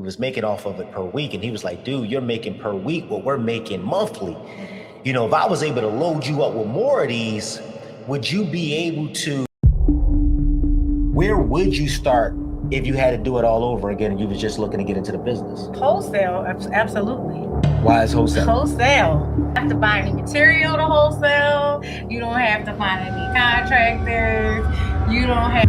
was making off of it per week. And he was like, dude, you're making per week what we're making monthly. You know, if I was able to load you up with more of these, would you be able to, where would you start if you had to do it all over again and you was just looking to get into the business? Wholesale, absolutely. Why is wholesale? Wholesale. You don't have to buy any material to wholesale. You don't have to find any contractors. You don't have.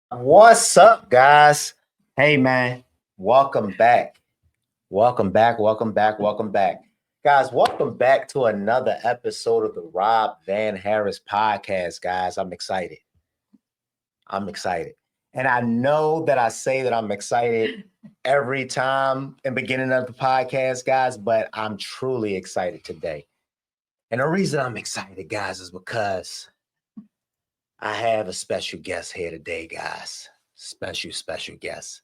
What's up, guys? Hey, man. Welcome back. Welcome back. Welcome back. Welcome back. Guys, welcome back to another episode of the Rob Van Harris podcast, guys. I'm excited. And I know that I say that I'm excited every time in the beginning of the podcast, guys, but I'm truly excited today. And the reason I'm excited, guys, is because I have a special guest here today, guys. Special guest.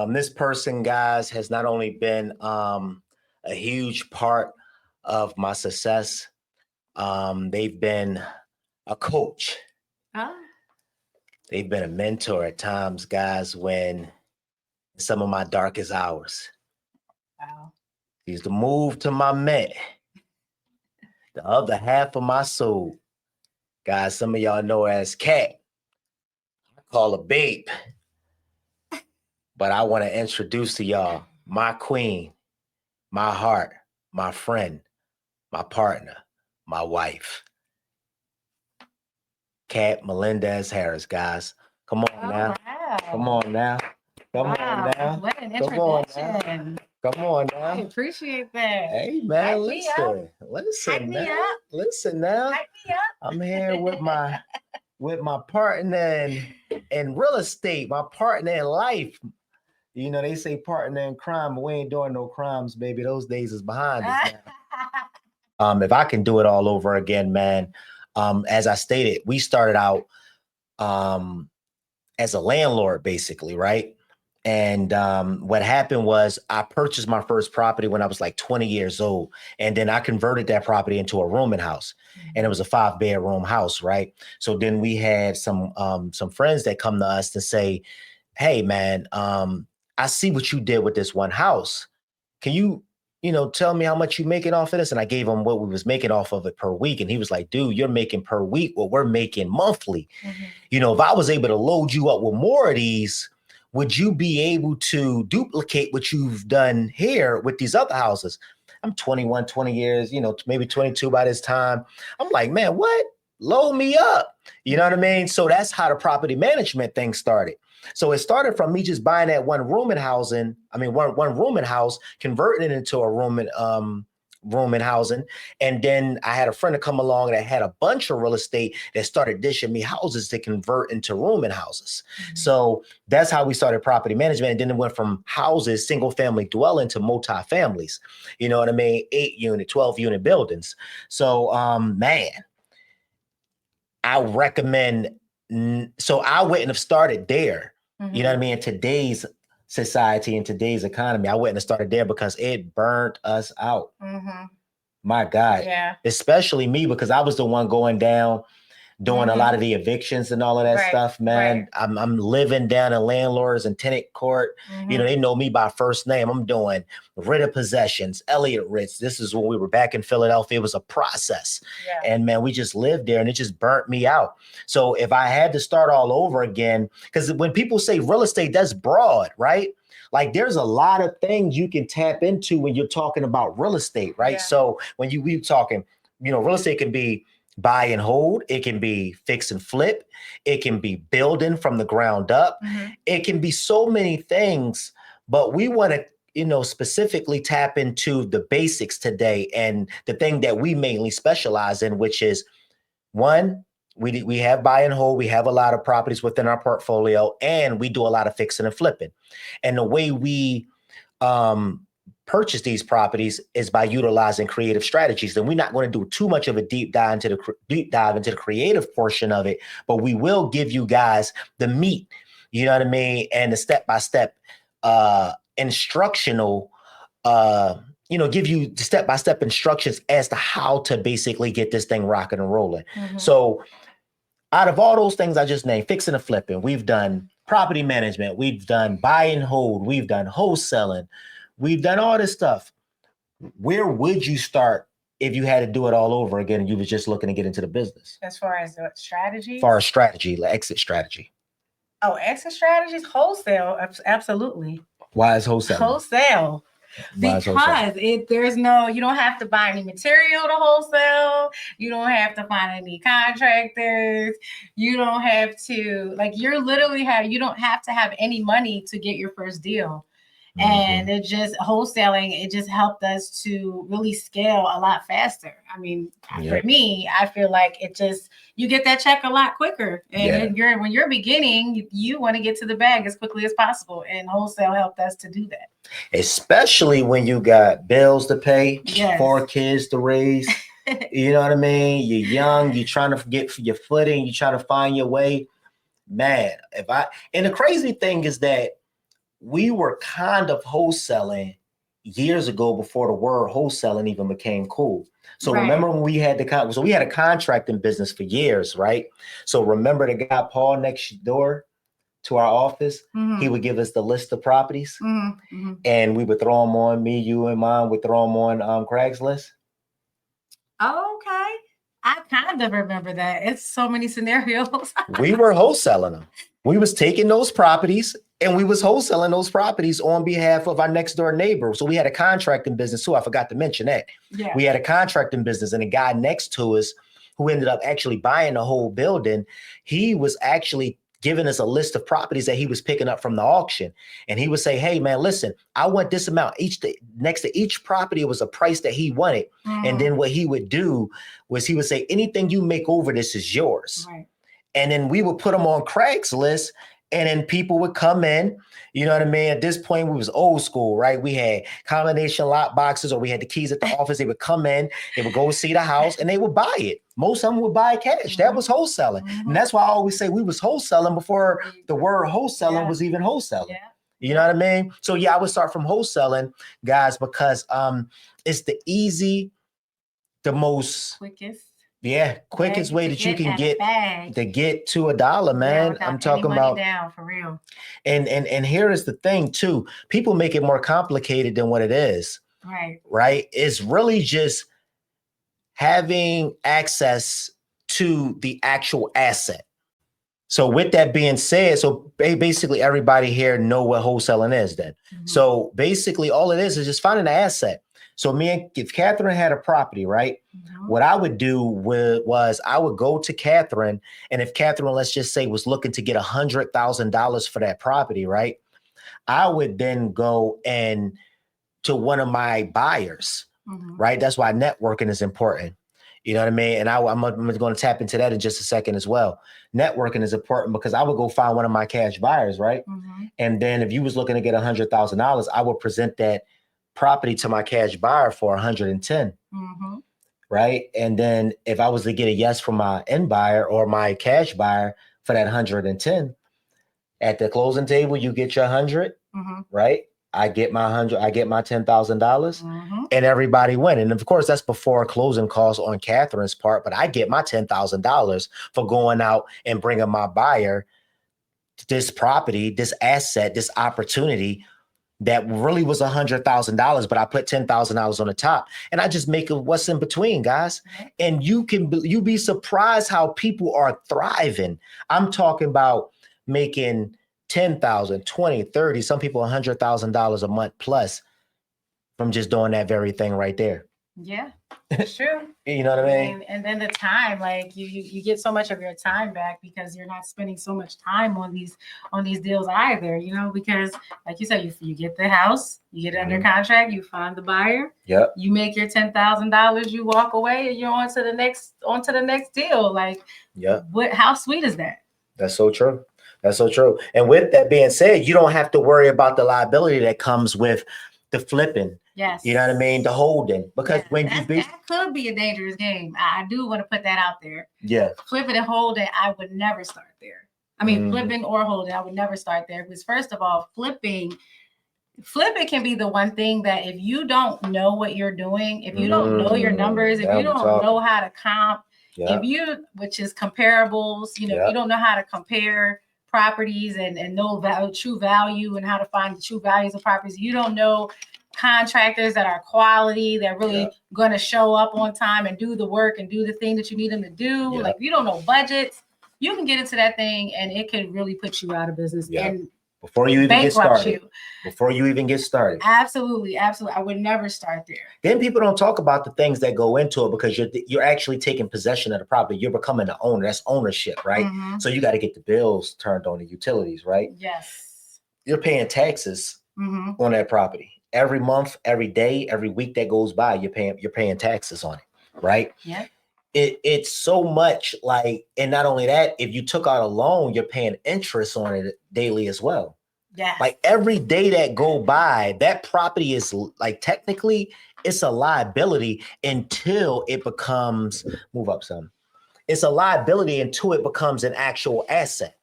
This person, guys, has not only been a huge part of my success, they've been a coach. They've been a mentor at times, guys, when some of my darkest hours. Wow. He's the move to my Met, the other half of my soul. Guys, some of y'all know her as Kat. I call her Babe. But I want to introduce to y'all my queen, my heart, my friend, my partner, my wife. Kat Melendez Harris, guys. Come on now. Wow. Come on now. Come on now. What an Come on introduction. Come on now. I appreciate that. Hey, man, Hype listen Hype me now. up. Listen now. Hype me up. I'm here with my partner in real estate, my partner in life. You know, they say partner in crime, but we ain't doing no crimes, baby. Those days is behind us now. If I can do it all over again, man. As I stated, we started out as a landlord, basically, right? And what happened was I purchased my first property when I was like 20 years old. And then I converted that property into a rooming house. And it was a 5-bedroom house, right? So then we had some friends that come to us to say, hey, man, I see what you did with this one house. Can you tell me how much you making off of this? And I gave him what we was making off of it per week. And he was like, dude, you're making per week what we're making monthly. Mm-hmm. You know, if I was able to load you up with more of these, would you be able to duplicate what you've done here with these other houses? I'm 21, 20 years, maybe 22 by this time. I'm like, man, what? Load me up. You know what I mean? So that's how the property management thing started. So it started from me just buying that one rooming house, converting it into a rooming housing. And then I had a friend to come along that had a bunch of real estate that started dishing me houses to convert into rooming houses. Mm-hmm. So that's how we started property management. And then it went from houses, single family dwelling to multi-families, you know what I mean? 8-unit, 12-unit buildings. So, man, I recommend, so I wouldn't have started there. Mm-hmm. You know what I mean? In today's society, in today's economy, I wouldn't have started there because it burnt us out. Mm-hmm. My God. Yeah. Especially me, because I was the one going down, doing a lot of the evictions and all of that stuff, man. Right. I'm living down in landlords and tenant court. Mm-hmm. You know, they know me by first name. I'm doing writ of possessions, Elliott writs. This is when we were back in Philadelphia. It was a process. Yeah. And man, we just lived there and it just burnt me out. So if I had to start all over again, because when people say real estate, that's broad, right? Like there's a lot of things you can tap into when you're talking about real estate, right? Yeah. So when we talking, real estate can be buy and hold. It can be fix and flip. It can be building from the ground up. Mm-hmm. It can be so many things, but we want to, specifically tap into the basics today. And the thing that we mainly specialize in, which is one, we have buy and hold. We have a lot of properties within our portfolio and we do a lot of fixing and flipping. And the way we, purchase these properties is by utilizing creative strategies. And we're not going to do too much of a deep dive into the creative portion of it, but we will give you guys the meat, you know what I mean? And the step-by-step instructional, give you the step-by-step instructions as to how to basically get this thing rocking and rolling. Mm-hmm. So out of all those things I just named, fixing and flipping, we've done property management, we've done buy and hold, we've done wholesaling, we've done all this stuff. Where would you start if you had to do it all over again and you was just looking to get into the business? As far as the strategy? As far as strategy, like exit strategy. Oh, exit strategies? Wholesale, absolutely. Why is wholesale? Wholesale. Because there's no, you don't have to buy any material to wholesale. You don't have to find any contractors. You don't have to, like, you don't have to have any money to get your first deal. And it just wholesaling, it just helped us to really scale a lot faster. I mean, for me, I feel like you get that check a lot quicker. And when you're beginning, you want to get to the bag as quickly as possible. And wholesale helped us to do that. Especially when you got bills to pay, 4 kids to raise. You know what I mean? You're young, you're trying to get your footing, you're trying to find your way. Man, and the crazy thing is that we were kind of wholesaling years ago before the word wholesaling even became cool. So remember when we had we had a contracting business for years, right? So remember the guy Paul next door to our office? He would give us the list of properties and we would throw them on, me, you, and mom would throw them on Craigslist. Oh, okay. I kind of remember that. It's so many scenarios. We were wholesaling them. We was taking those properties and we was wholesaling those properties on behalf of our next door neighbor. So we had a contracting business too. I forgot to mention that. Yeah. We had a contracting business, and a guy next to us who ended up actually buying the whole building, he was actually giving us a list of properties that he was picking up from the auction. And he would say, hey man, listen, I want this amount. Next to each property, it was a price that he wanted. And then what he would do was he would say, anything you make over this is yours. Right. And then we would put them on Craigslist, and then people would come in. You know what I mean? At this point, we was old school, right? We had combination lock boxes, or we had the keys at the office. They would come in, they would go see the house, and they would buy it. Most of them would buy cash. That was wholesaling. And that's why I always say we was wholesaling before the word wholesaling was even wholesaling. Yeah. You know what I mean? So yeah, I would start from wholesaling, guys, because it's the most quickest way that you can get to $1, man. I'm talking about down for real. And here is the thing too. People make it more complicated than what it is. Right. It's really just having access to the actual asset. So with that being said, so basically everybody here know what wholesaling is then. So basically all it is just finding an asset. So if Catherine had a property, right? What I would do was I would go to Catherine, and if Catherine, let's just say, was looking to get $100,000 for that property, right? I would then go and to one of my buyers, right? That's why networking is important. You know what I mean? And I'm going to tap into that in just a second as well. Networking is important because I would go find one of my cash buyers, right? And then if you was looking to get $100,000, I would present that property to my cash buyer for 110, right? And then if I was to get a yes from my end buyer or my cash buyer for that 110, at the closing table, you get your 100, right? I get my 100, I get my $10,000, and everybody win. And of course, that's before closing costs on Catherine's part, but I get my $10,000 for going out and bringing my buyer this property, this asset, this opportunity that really was $100,000, but I put $10,000 on the top, and I just make what's in between, guys. And you'd be surprised how people are thriving. I'm talking about making $10,000, $20,000, $30,000, some people $100,000 a month plus from just doing that very thing right there. Yeah, it's true. You know what I mean? And then the time, like you get so much of your time back because you're not spending so much time on these deals either, you know, because like you said, you get the house, you get it under contract, you find the buyer, you make your $10,000, you walk away, and you're on to the next deal. Like, how sweet is that? That's so true. That's so true. And with that being said, you don't have to worry about the liability that comes with the flipping. Yes. You know what I mean? The holding. Because that could be a dangerous game. I do want to put that out there. Yeah. Flipping and holding, I would never start there. I mean, flipping or holding, I would never start there. Because first of all, flipping can be the one thing that if you don't know what you're doing, if you don't know your numbers, if you don't know how to comp, If you, which is comparables, you know, you don't know how to compare properties and know true value and how to find the true values of properties. You don't know contractors that are quality, that really going to show up on time and do the work and do the thing that you need them to do. Like, you don't know budgets, you can get into that thing and it can really put you out of business and before you even get started. You. Before you even get started. Absolutely. Absolutely. I would never start there. Then people don't talk about the things that go into it because you're actually taking possession of the property. You're becoming the owner. That's ownership, right? So you got to get the bills turned on, the utilities, right? Yes. You're paying taxes on that property. Every month, every day, every week that goes by, you're paying taxes on it, right? Yeah. It's so much like, and not only that, if you took out a loan, you're paying interest on it daily as well. Yeah. Like every day that go by, that property is like technically it's a liability until it becomes, move up some. It's a liability until it becomes an actual asset.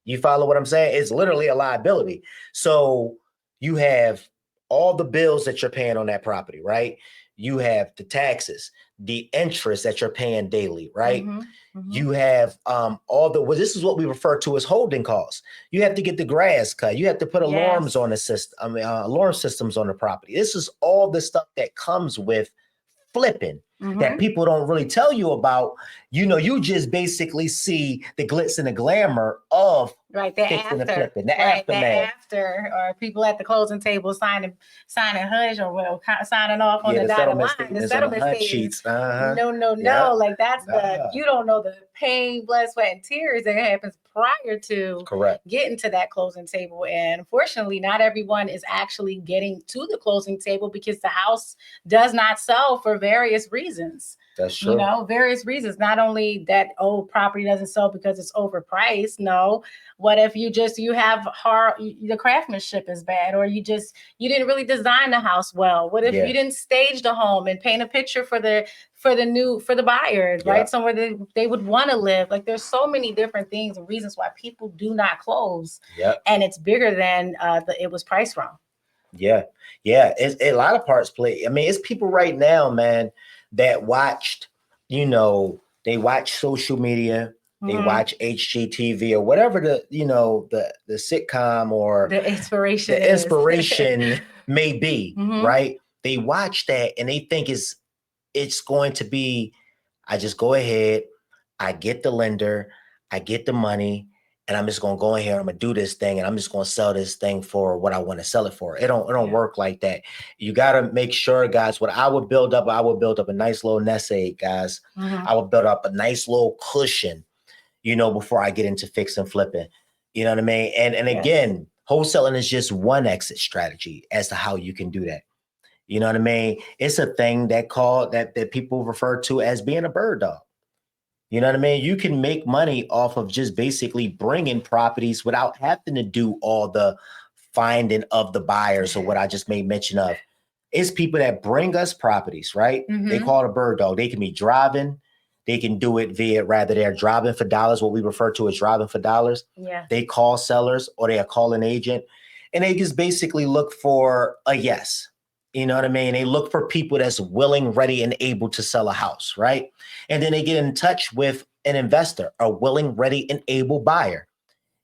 You follow what I'm saying? It's literally a liability. So you have all the bills that you're paying on that property, right? You have the taxes, the interest that you're paying daily, right? You have this is what we refer to as holding costs. You have to get the grass cut. You have to put alarms on the system. Alarm systems on the property. This is all the stuff that comes with flipping that people don't really tell you about. You know, you just basically see the glitz and the glamour of the after, and flipping, the aftermath. Or people at the closing table signing HUD or signing off on the dotted line. The settlement sheets. No. Like that's you don't know the pain, blood, sweat, and tears that happens prior to getting to that closing table. And unfortunately, not everyone is actually getting to the closing table because the house does not sell for various reasons. That's true. You know, various reasons. Not only that old property doesn't sell because it's overpriced. No. What if you have the craftsmanship is bad, or you didn't really design the house well? What if you didn't stage the home and paint a picture for the buyers, right? Somewhere they would want to live. Like there's so many different things and reasons why people do not close. And it's bigger than it was priced wrong. It's a lot of parts play. I mean, it's people right now, man, that watched, they watch social media, they watch HGTV or whatever the sitcom or the inspiration may be, right? They watch that and they think it's going to be, I just go ahead, I get the lender, I get the money, and I'm just going to go in here, I'm going to do this thing, and I'm just going to sell this thing for what I want to sell it for. It don't work like that. You got to make sure, guys, what I would build up a nice little nest egg, guys. I would build up a nice little cushion, before I get into fix and flipping. You know what I mean? And again, wholesaling is just one exit strategy as to how you can do that. You know what I mean? It's a thing that people refer to as being a bird dog. You know what I mean? You can make money off of just basically bringing properties without having to do all the finding of the buyers or what I just made mention of. It's people that bring us properties, right? They call it a bird dog. They can be driving. They can do it they're driving for dollars, what we refer to as driving for dollars. They call sellers or they call an agent and they just basically look for a yes. You know what I mean? They look for people that's willing, ready, and able to sell a house, right? And then they get in touch with an investor, a willing, ready, and able buyer.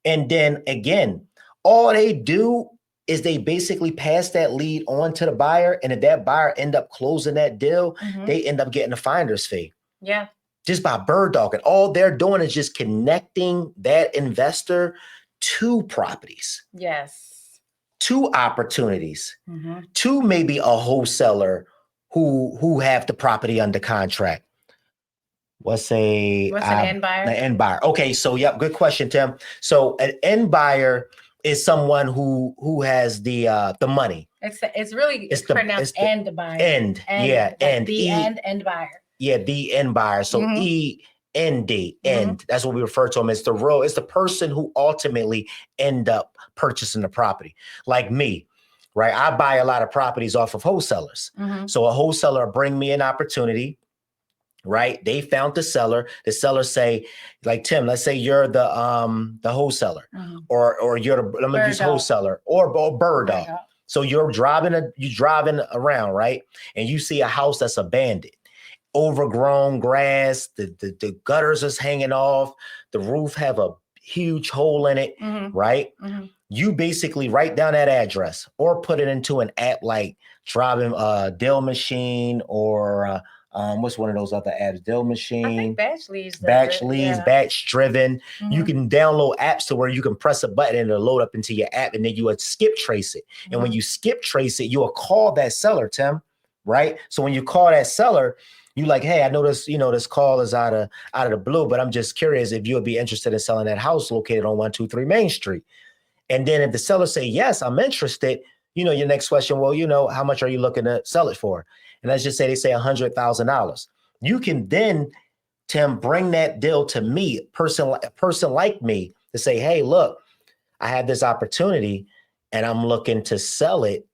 And then again, all they do is they basically pass that lead on to the buyer. And if that buyer end up closing that deal, they end up getting a finder's fee. Just by bird dogging. All they're doing is just connecting that investor to properties. To opportunities, to maybe a wholesaler who have the property under contract. What's an end buyer? An end buyer. Okay, so good question, Tim. So an end buyer is someone who has the money. It's pronounced end buyer. End buyer. Yeah, the end buyer. So END, end. That's what we refer to them as. It's the person who ultimately end up purchasing the property. Like me, right? I buy a lot of properties off of wholesalers. So a wholesaler bring me an opportunity, right? They found the seller. The seller say, like Tim, let's say you're the wholesaler, or you're I'm gonna use wholesaler or bird dog. So you're driving around, right? And you see a house that's abandoned. overgrown grass, the gutters is hanging off, the roof have a huge hole in it, right? You basically write down that address or put it into an app like Driving Deal Machine or what's one of those other apps? Deal Machine. I think Batch Leads. Batch Driven. You can download apps to where you can press a button and it'll load up into your app, and then you would skip trace it. And when you skip trace it, you'll call that seller, Tim, right? So when you call that seller, you like, hey, I know this, this call is out of the blue, but I'm just curious if you would be interested in selling that house located on 123 Main Street. And then if the seller say, yes, I'm interested, your next question, well, how much are you looking to sell it for? And let's just say they say $100,000. You can then, Tim, bring that deal to me, a person like me, to say, hey, look, I have this opportunity and I'm looking to sell it,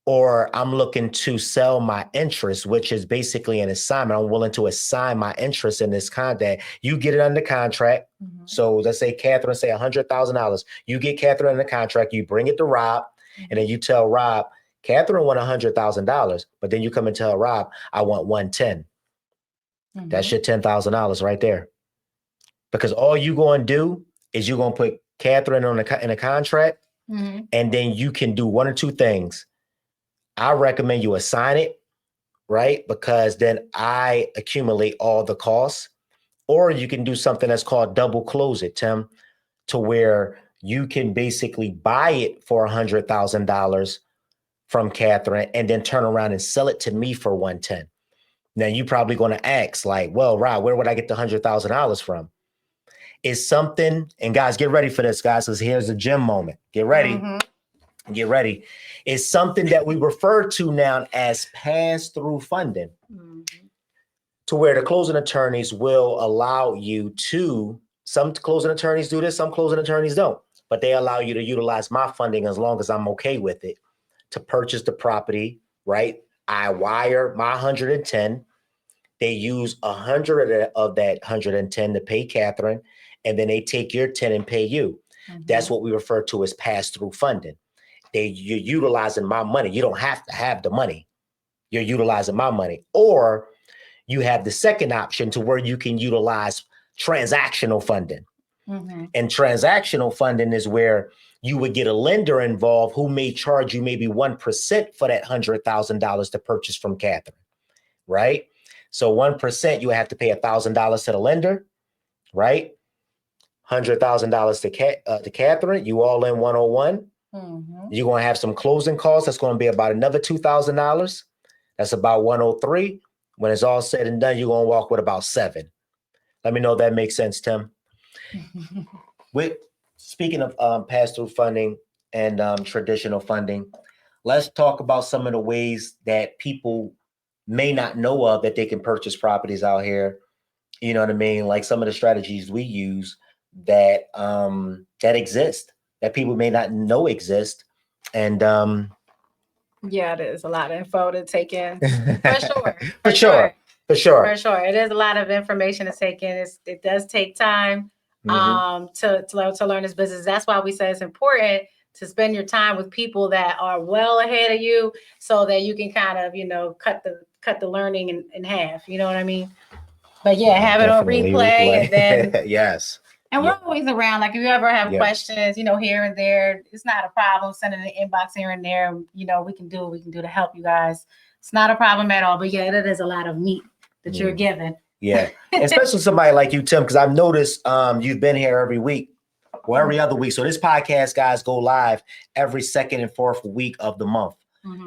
or I'm looking to sell my interest, which is basically an assignment. I'm willing to assign my interest in this contract. You get it under contract. So let's say Catherine say $100,000. You get Catherine under contract. You bring it to Rob, and then you tell Rob, Catherine want $100,000, but then you come and tell Rob, I want 110. That's your $10,000 right there. Because all you going to do is you're going to put Catherine in a contract, and then you can do one or two things. I recommend you assign it, right? Because then I accumulate all the costs. Or you can do something that's called double close it, Tim, to where you can basically buy it for $100,000 from Catherine and then turn around and sell it to me for 110. Now you're probably going to ask like, well, Rob, where would I get the $100,000 from? It's something, and guys, get ready for this, guys, because here's a gym moment. Get ready. Get ready. It's something that we refer to now as pass-through funding, to where the closing attorneys will allow you to, some closing attorneys do this, some closing attorneys don't, but they allow you to utilize my funding as long as I'm okay with it to purchase the property, right? I wire my 110. They use 100 of that 110 to pay Catherine, and then they take your 10 and pay you. That's what we refer to as pass-through funding. You're utilizing my money. You don't have to have the money. You're utilizing my money. Or you have the second option to where you can utilize transactional funding. And transactional funding is where you would get a lender involved who may charge you maybe 1% for that $100,000 to purchase from Catherine, right? So 1%, you have to pay $1,000 to the lender, right? $100,000 to Catherine. You all in 101. You're going to have some closing costs. That's going to be about another $2,000. That's about 103. When it's all said and done, you're going to walk with about 7. Let me know if that makes sense, Tim. Speaking of pass-through funding and traditional funding, let's talk about some of the ways that people may not know of that they can purchase properties out here. You know what I mean? Like some of the strategies we use that exist, that people may not know exist. And yeah, there's a lot of info to take in. For sure. It is a lot of information to take in. It does take time to learn this business. That's why we say it's important to spend your time with people that are well ahead of you, so that you can kind of, cut the learning in half. You know what I mean? But yeah, have it on replay. And then yes. And we're always around. Like if you ever have questions, here and there, it's not a problem. Send it in the inbox here and there. We can do what we can do to help you guys. It's not a problem at all. But yeah, it is a lot of meat that you're given. Yeah. Especially somebody like you, Tim, because I've noticed you've been here every week or every other week. So this podcast, guys, go live every second and fourth week of the month.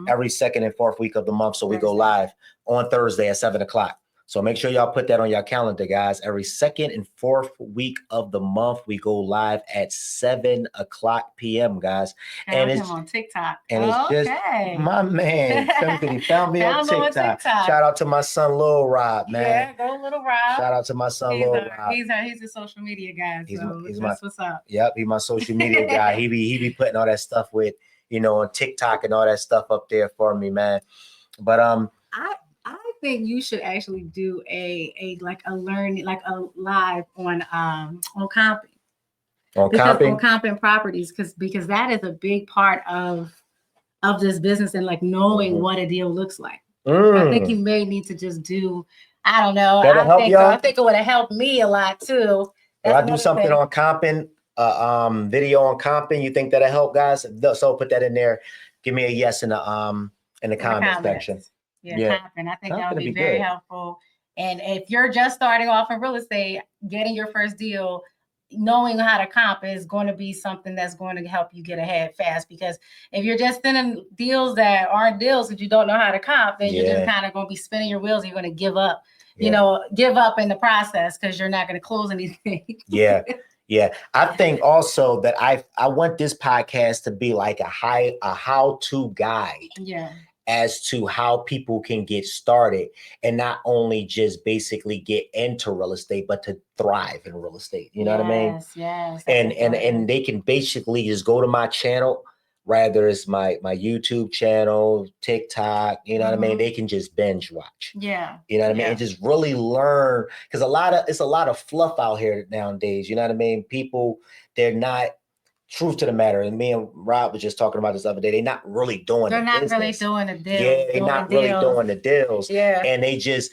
Every second and fourth week of the month. So we go live on Thursday at 7:00. So make sure y'all put that on your calendar, guys. Every second and fourth week of the month, we go live at 7:00 p.m., guys. And it's on TikTok. And it's just my man. He found me on TikTok. Shout out to my son, Lil Rob, man. Yeah, go Little Rob. Shout out to my son, Lil Rob. He's a social media guy. That's what's up. Yep, he's my social media guy. He be putting all that stuff with, on TikTok and all that stuff up there for me, man. But I think you should actually do a learning, like a live on comping. On comping properties, because that is a big part of this business, and like knowing what a deal looks like. I think you may need to just do. I don't know. That'll help think y'all? so. I think it would have helped me a lot too. If I do something on comping, video on comping, you think that'll help, guys? So put that in there. Give me a yes in the comment section. Yeah, comping. I think that would be very helpful. And if you're just starting off in real estate, getting your first deal, knowing how to comp is going to be something that's going to help you get ahead fast. Because if you're just sending deals that aren't deals that you don't know how to comp, then you're just kind of going to be spinning your wheels. And you're going to give up. Give up in the process because you're not going to close anything. Yeah. I think also that I want this podcast to be like a how-to guide. Yeah. As to how people can get started and not only just basically get into real estate, but to thrive in real estate. You know what I mean? Yes. And they can basically just go to my channel, rather it's my YouTube channel, TikTok, you know what I mean? They can just binge watch. Yeah. You know what I mean? And just really learn, because it's a lot of fluff out here nowadays. You know what I mean? People, they're not, truth to the matter, and me and Rob was just talking about this the other day, they're not really doing the business. Really doing the deals. Yeah, they're not really doing the deals. Yeah. And they just,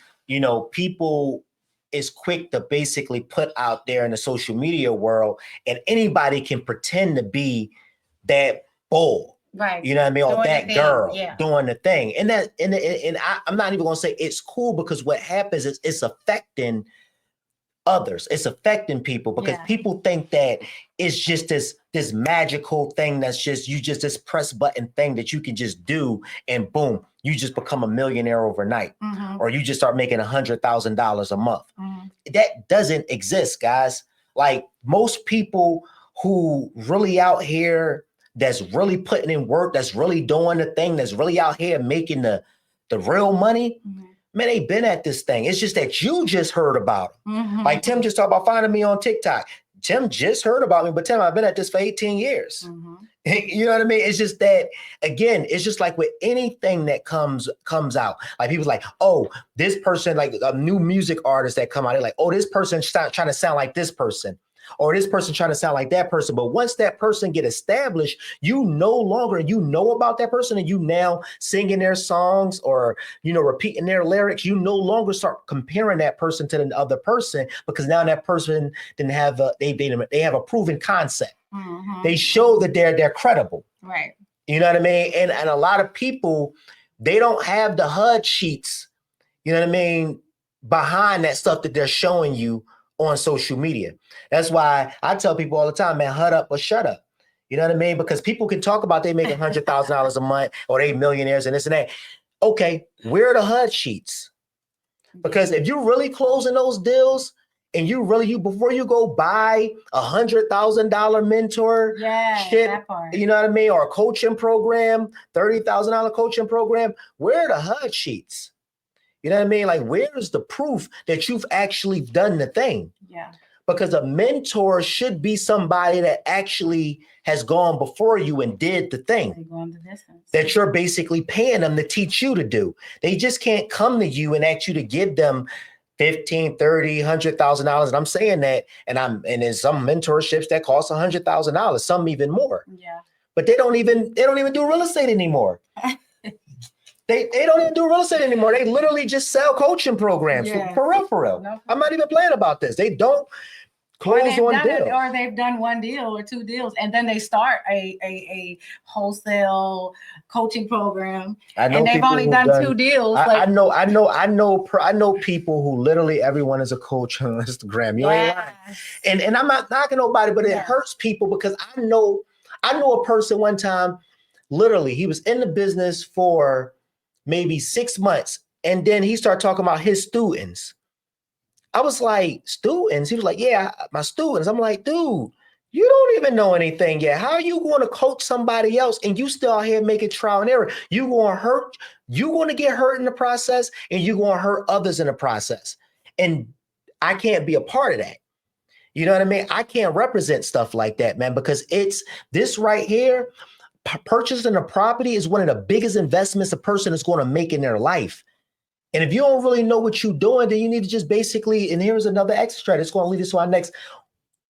people is quick to basically put out there in the social media world, and anybody can pretend to be that bull. Right. You know what I mean? Or that girl doing the thing. And I'm not even gonna say it's cool, because what happens is it's affecting others. It's affecting people, because people think that it's just this magical thing that's just this press button thing that you can just do and boom, you just become a millionaire overnight, or you just start making $100,000 a month. That doesn't exist, guys. Like, most people who really out here, that's really putting in work, that's really doing the thing, that's really out here making the real money, man, they've been at this thing. It's just that you just heard about it. Like Tim just talked about finding me on TikTok. Tim just heard about me, but Tim, I've been at this for 18 years. You know what I mean? It's just that, again, it's just like with anything that comes out. Like, people's like, oh, this person, like a new music artist that come out, they're like, oh, this person's trying to sound like this person. Or this person trying to sound like that person. But once that person get established, you no longer, know about that person, and you now singing their songs or, repeating their lyrics. You no longer start comparing that person to the other person, because now that person didn't have they have a proven concept. They show that they're credible. Right. You know what I mean? And a lot of people, they don't have the HUD sheets, you know what I mean, behind that stuff that they're showing you on social media. That's why I tell people all the time, man, HUD up or shut up. You know what I mean? Because people can talk about they making $100,000 a month, or they millionaires and this and that. Okay, where are the HUD sheets? Because if you're really closing those deals, and you before you go buy $100,000 mentorship, you know what I mean, or a coaching program, $30,000 coaching program, where are the HUD sheets? You know what I mean? Like, where's the proof that you've actually done the thing? Yeah. Because a mentor should be somebody that actually has gone before you and did the thing that you're basically paying them to teach you to do. They just can't come to you and ask you to give them $15,000, $30,000, $100,000. And I'm saying that, and there's some mentorships that cost $100,000, some even more. Yeah. But they don't even do real estate anymore. They don't even do real estate anymore. They literally just sell coaching programs for real. No, I'm not even playing about this. They don't close on deals. Or they've done one deal or two deals, and then they start a wholesale coaching program, and they've only done 2 deals. I know people who literally everyone is a coach on Instagram. You ain't lying. And I'm not knocking nobody, but it hurts people, because I know a person one time, literally, he was in the business for maybe 6 months. And then he started talking about his students. I was like, students? He was like, yeah, my students. I'm like, dude, you don't even know anything yet. How are you going to coach somebody else and you still out here making trial and error? You're going to get hurt in the process, and you're going to hurt others in the process. And I can't be a part of that. You know what I mean? I can't represent stuff like that, man, because it's this right here. Purchasing a property is one of the biggest investments a person is going to make in their life. And if you don't really know what you're doing, then you need to just basically, and here's another extra, it's going to lead us to our next.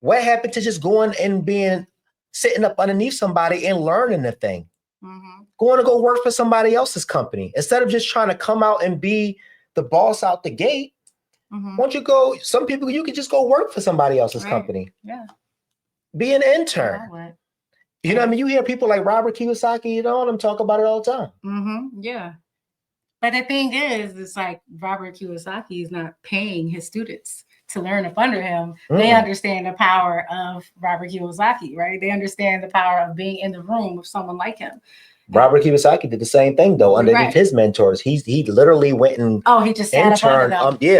What happened to just going and sitting up underneath somebody and learning the thing? Going to go work for somebody else's company instead of just trying to come out and be the boss out the gate. Why don't you go? Some people, you could just go work for somebody else's company. Yeah. Be an intern. You know what I mean? You hear people like Robert Kiyosaki, you know, them talk about it all the time. Yeah. But the thing is, it's like Robert Kiyosaki is not paying his students to learn up under him. They understand the power of Robert Kiyosaki, right? They understand the power of being in the room with someone like him. Robert Kiyosaki did the same thing though, underneath his mentors. He literally went and he just interned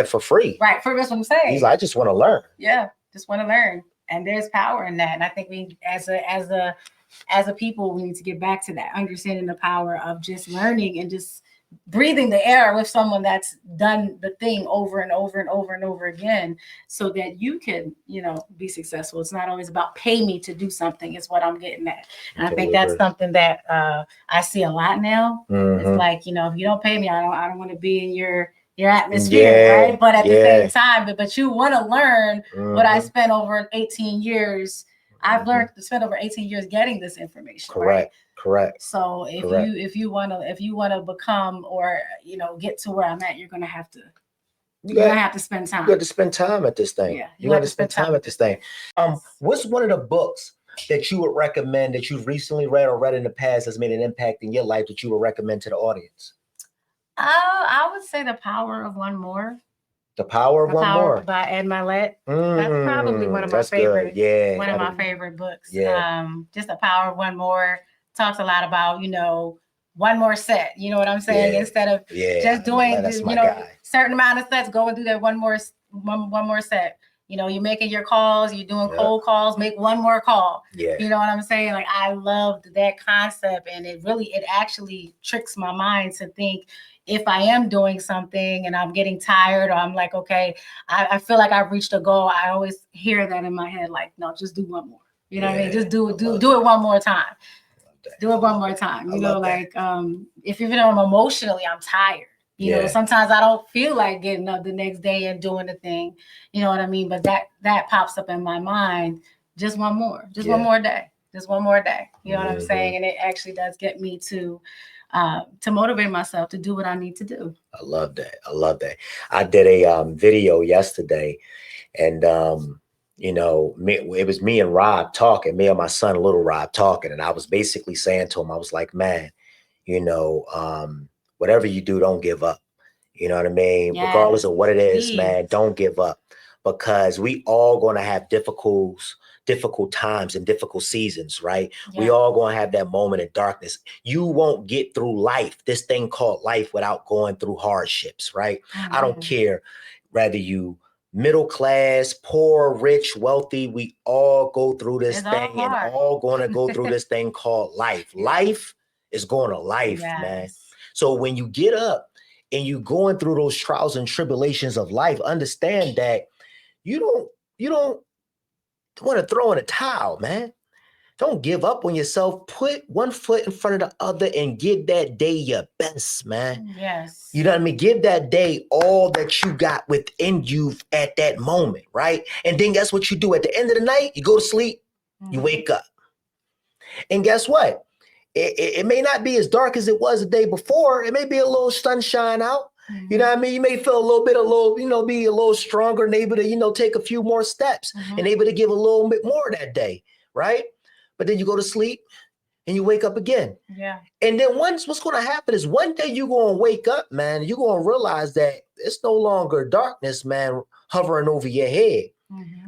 for free. Right, for that's what I'm saying. He's like, I just want to learn. Yeah, just want to learn. And there's power in that. And I think we as a people, we need to get back to that, understanding the power of just learning and just breathing the air with someone that's done the thing over and over and over and over again, so that you can, you know, be successful. It's not always about pay me to do something, is what I'm getting at. And I think that's something that I see a lot now. It's like, you know, if you don't pay me, I don't want to be in your atmosphere, right? But at the same time, but you want to learn what I spent over 18 years. I've learned to spend over 18 years getting this information. Correct. So if you want to become, or, you know, get to where I'm at, you're gonna have to spend time. You got to spend time at this thing. Yeah, you got to spend time at this thing. What's one of the books that you would recommend that you've recently read or read in the past has made an impact in your life that you would recommend to the audience? I would say The Power of One More. The Power of One More by Ed Mylett. That's probably one of my favorite. One of my favorite books. Just The Power of One More talks a lot about, you know, one more set. You know what I'm saying? Instead of just doing, you know, certain amount of sets, go and do that one more set. You know, you're making your calls, you're doing cold calls, make one more call. You know what I'm saying? Like, I loved that concept, and it actually tricks my mind to think, if I am doing something and I'm getting tired, or I'm like, okay, I feel like I've reached a goal, I always hear that in my head, like, no, just do one more. You know what I mean? Just do it one more time. Do it one more time. You know, like, if even though I'm emotionally, I'm tired. You know, sometimes I don't feel like getting up the next day and doing the thing. You know what I mean? But that pops up in my mind. Just one more. Just one more day. Just one more day. You know what I'm saying? And it actually does get me to motivate myself to do what I need to do. I love that. I did a video yesterday, and you know, it was me and Rob talking, me and my son, little Rob, talking, and I was basically saying to him, I was like, man, you know, whatever you do, don't give up. You know what I mean? Regardless of what it is, man, don't give up, because we all going to have difficult times and difficult seasons, right? We all going to have that moment of darkness. You won't get through life, this thing called life, without going through hardships, right? I don't care whether you middle class, poor, rich, wealthy, we all go through this thing, and all going to go through this thing called life. Life is going to life, man. So when you get up and you going through those trials and tribulations of life, understand that you don't want to throw in a towel, man. Don't give up on yourself. Put one foot in front of the other and give that day your best, man. You know what I mean? Give that day all that you got within you at that moment, right? And then guess what you do at the end of the night? You go to sleep, you wake up. And guess what? It may not be as dark as it was the day before. It may be a little sunshine out. You know what I mean? You may feel be a little stronger and able to, take a few more steps and able to give a little bit more that day, right? But then you go to sleep and you wake up again. And then what's going to happen is one day you're going to wake up, man, you're going to realize that it's no longer darkness, man, hovering over your head,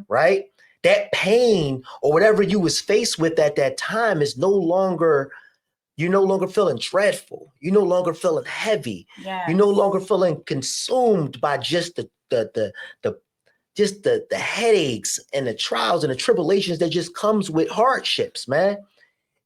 right? That pain or whatever you was faced with at that time is you're no longer feeling dreadful. You're no longer feeling heavy. You're no longer feeling consumed by just the headaches and the trials and the tribulations that just comes with hardships, man.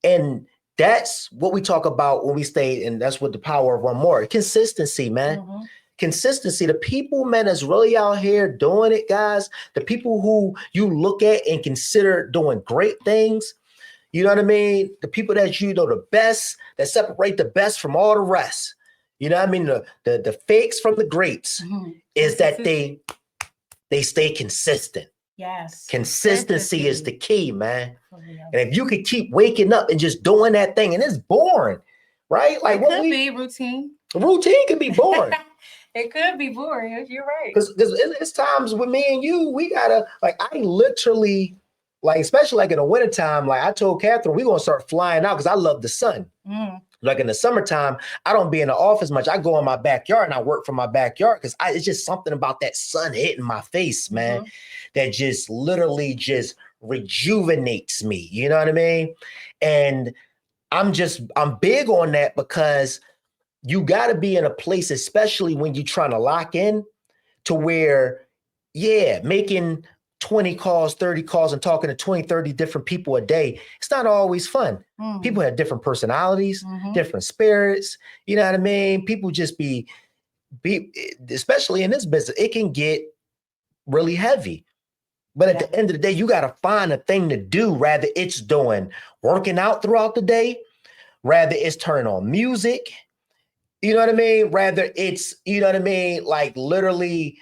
And that's what we talk about when we stay, and that's what The Power of One More. Consistency, man. Consistency. The people, man, that's really out here doing it, guys, the people who you look at and consider doing great things, you know what I mean? The people that the best, that separate the best from all the rest. You know what I mean? The fakes from the greats is that they stay consistent. Consistency is the key, man. And if you could keep waking up and just doing that thing, and it's boring, right? Like it could be routine. Routine can be boring. It could be boring. You're right. Because it's times with me and you, we gotta, like, I literally, like, especially like in the wintertime, like I told Catherine, we're gonna start flying out because I love the sun. Like in the summertime, I don't be in the office much. I go in my backyard and I work from my backyard because it's just something about that sun hitting my face, man, that just literally just rejuvenates me. You know what I mean? And I'm big on that because you got to be in a place, especially when you're trying to lock in, to where, yeah, making 20 calls, 30 calls, and talking to 20, 30 different people a day, it's not always fun. People have different personalities, different spirits. You know what I mean? People just be, especially in this business, it can get really heavy. But at the end of the day, you got to find a thing to do, rather it's doing working out throughout the day, rather it's turning on music. You know what I mean? Rather it's, you know what I mean? Like literally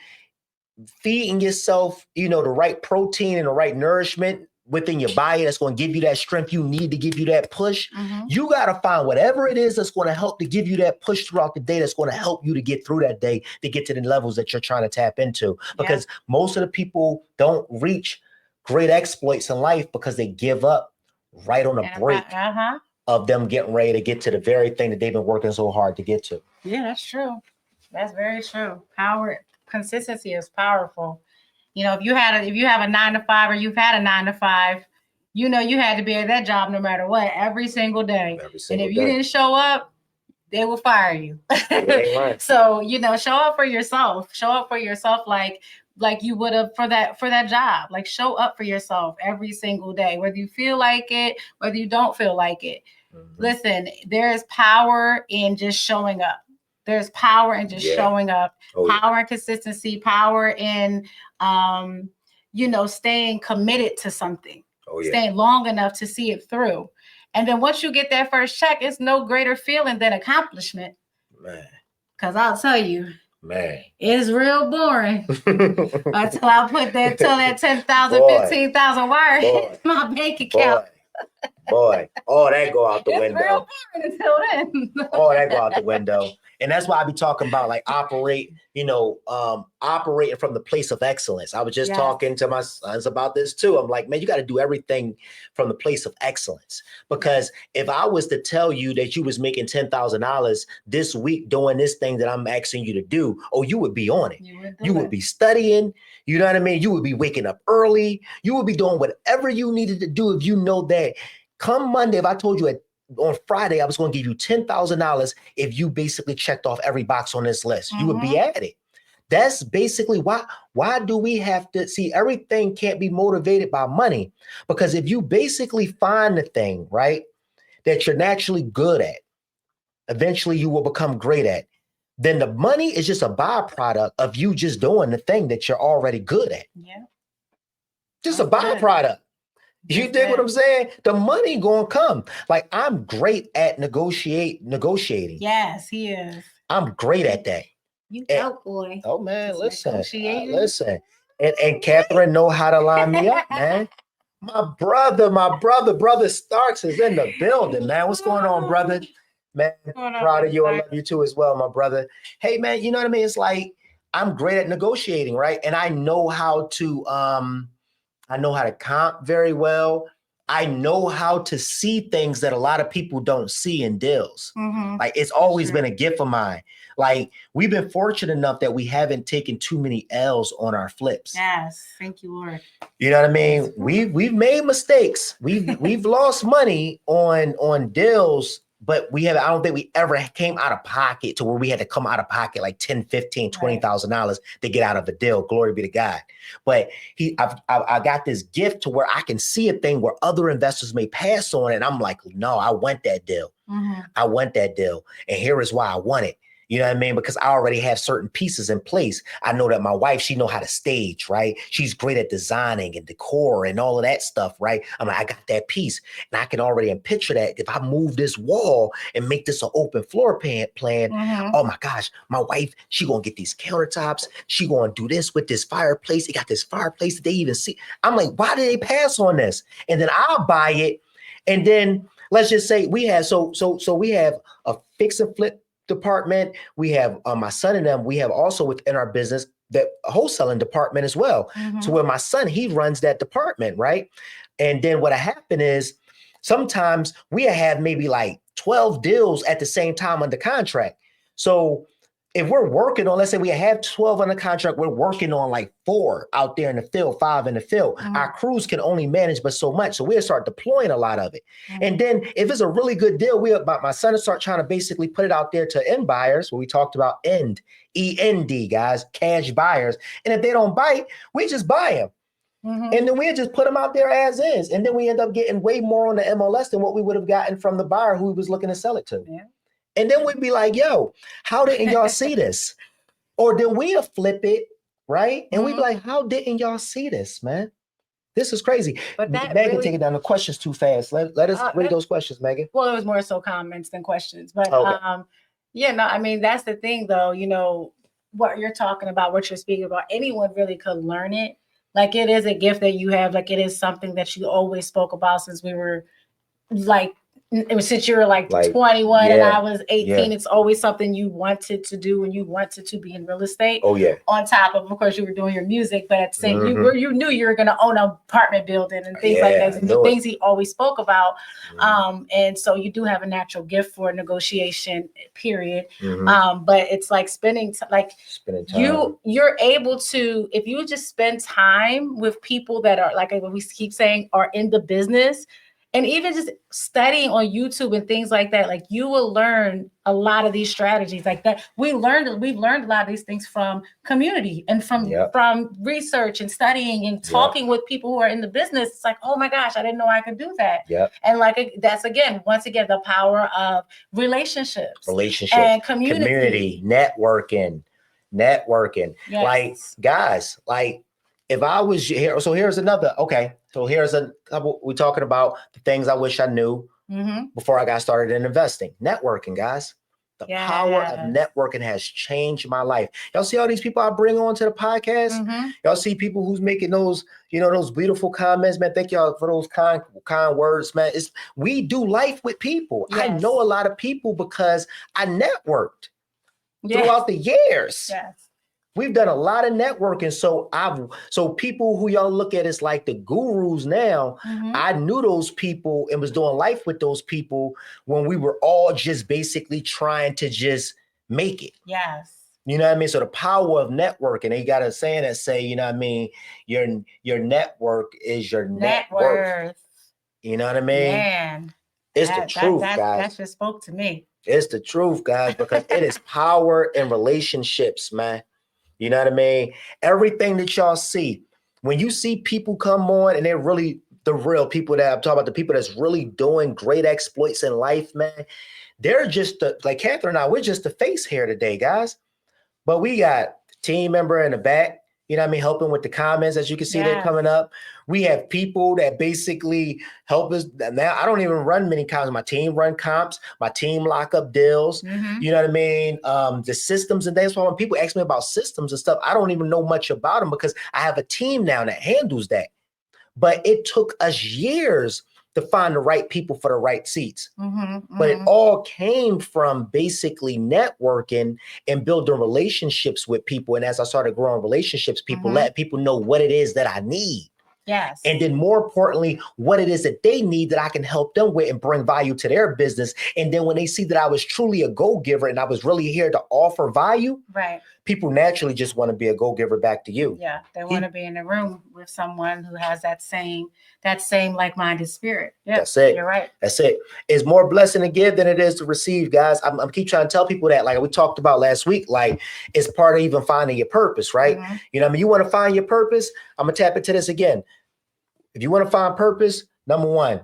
feeding yourself, you know, the right protein and the right nourishment within your body that's going to give you that strength you need to give you that push. You got to find whatever it is that's going to help to give you that push throughout the day, that's going to help you to get through that day, to get to the levels that you're trying to tap into. Because most of the people don't reach great exploits in life because they give up right on the break of them getting ready to get to the very thing that they've been working so hard to get to. Yeah, that's true. That's very true. Consistency is powerful. You know, if you have a 9 to 5 or you've had a 9 to 5, you know, you had to be at that job no matter what, every single day. And if you didn't show up, they will fire you. Right. So, you know, show up for yourself. Show up for yourself like you would have for that job. Like show up for yourself every single day, whether you feel like it, whether you don't feel like it. Listen, there is power in just showing up. There's power in just showing up, power and consistency, power in, you know, staying committed to something, staying long enough to see it through. And then once you get that first check, it's no greater feeling than accomplishment. Man. Because I'll tell you, man, it's real boring until I put that 10,000, 15,000 wire in my bank account. Boy, all that go out the window. Real boring until then. All that go out the window. And that's why I be talking about like operating from the place of excellence. I was just talking to my sons about this too. I'm like, man, you got to do everything from the place of excellence. Because if I was to tell you that you was making $10,000 this week doing this thing that I'm asking you to do, you would be on it. You would be studying. You know what I mean? You would be waking up early. You would be doing whatever you needed to do if you know that come Monday, if I told you on Friday I was going to give you $10,000 if you basically checked off every box on this list, you would be at it. That's basically why do we have to see everything can't be motivated by money? Because if you basically find the thing, right, that you're naturally good at, eventually you will become great at. Then the money is just a byproduct of you just doing the thing that you're already good at. Yeah. Just a byproduct. You dig what I'm saying? The money gonna come. Like I'm great at negotiating. Yes, he is. I'm great at that. You go, boy. Oh man, listen. And Catherine know how to line me up, man. My brother Starks is in the building, man. What's going on, brother? Man, proud of you. I love you too as well, my brother. Hey, man, you know what I mean? It's like I'm great at negotiating, right? And I know how to comp very well. I know how to see things that a lot of people don't see in deals. Like it's always been a gift of mine. Like we've been fortunate enough that we haven't taken too many L's on our flips. Yes, thank you, Lord. You know what I mean? We've made mistakes. We've lost money on deals, but I don't think we ever came out of pocket to where we had to come out of pocket like $10, $15, $20,000 to get out of a deal. Glory be to God. But I got this gift to where I can see a thing where other investors may pass on it. And I'm like, no, I want that deal. I want that deal. And here is why I want it. You know what I mean? Because I already have certain pieces in place. I know that my wife, she know how to stage, right? She's great at designing and decor and all of that stuff, right? I'm like, I got that piece. And I can already picture that if I move this wall and make this an open floor plan, oh my gosh, my wife, she gonna get these countertops. She gonna do this with this fireplace. They got this fireplace that they even see. I'm like, why did they pass on this? And then I'll buy it. And then let's just say we have, so we have a fix and flip department. We have my son and them. We have also within our business that wholesaling department as well. So where my son, he runs that department, right? And then what happened is sometimes we have maybe like 12 deals at the same time under contract. So if we're working on, let's say we have 12 under contract, we're working on like 4 out there in the field, 5 in the field. Our crews can only manage but so much. So we'll start deploying a lot of it. And then if it's a really good deal, my son will start trying to basically put it out there to end buyers, what we talked about, END, guys, cash buyers. And if they don't bite, we just buy them. And then we just put them out there as is. And then we end up getting way more on the MLS than what we would have gotten from the buyer who was looking to sell it to. Yeah. And then we'd be like, yo, how didn't y'all see this? Or then we'll flip it, right? And we'd be like, how didn't y'all see this, man? This is crazy. But Megan, really, take it down. The questions too fast. Let us read those questions, Megan. Well, it was more so comments than questions. But yeah, no, I mean, that's the thing, though. You know, what you're talking about, what you're speaking about, anyone really could learn it. Like, it is a gift that you have. Like, it is something that you always spoke about since we were like, it was since you were like 21 and I was 18. It's always something you wanted to do and you wanted to be in real estate. Oh yeah. On top of course, you were doing your music, but at the same, you knew you were going to own an apartment building and things like that. And the things he always spoke about. And so you do have a natural gift for negotiation, period. But it's like spending time. You're able to, if you just spend time with people that are, like we keep saying, are in the business. And even just studying on YouTube and things like that, like you will learn a lot of these strategies like that. We've learned a lot of these things from community and from research and studying and talking with people who are in the business. It's like, oh my gosh, I didn't know I could do that. And like, that's once again, the power of relationships and community. Networking. Yes. Like, guys, like, if I was here, so here's another, okay. So here's a couple, we're talking about the things I wish I knew before I got started in investing. Networking, guys. The power of networking has changed my life. Y'all see all these people I bring on to the podcast? Y'all see people who's making those, those beautiful comments, man. Thank y'all for those kind words, man. We do life with people. I know a lot of people because I networked throughout the years. We've done a lot of networking. So people who y'all look at as like the gurus now, I knew those people and was doing life with those people when we were all just basically trying to just make it. You know what I mean? So the power of networking, they got a saying that say, you know what I mean? Your network is your net worth. You know what I mean? Man, it's the truth, guys. That just spoke to me. It's the truth, guys, because it is power in relationships, man. You know what I mean? Everything that y'all see, when you see people come on and they're really the real people that I'm talking about, the people that's really doing great exploits in life, man, they're just like Catherine and I, we're just the face here today, guys. But we got a team member in the back, you know what I mean, helping with the comments, as you can see, they're coming up. We have people that basically help us. Now, I don't even run many comps. My team run comps. My team lock up deals. You know what I mean? The systems and things. When people ask me about systems and stuff, I don't even know much about them because I have a team now that handles that. But it took us years to find the right people for the right seats. But it all came from basically networking and building relationships with people. And as I started growing relationships, people let people know what it is that I need. And then more importantly, what it is that they need that I can help them with and bring value to their business. And then when they see that I was truly a go-giver and I was really here to offer value, people naturally just want to be a go-giver back to you. They want to be in the room with someone who has that same like-minded spirit. That's it. You're right. That's it. It's more blessing to give than it is to receive, guys. I'm keep trying to tell people that, like we talked about last week, like it's part of even finding your purpose, right? You know what I mean? You want to find your purpose? I'm going to tap into this again. If you want to find purpose, number one,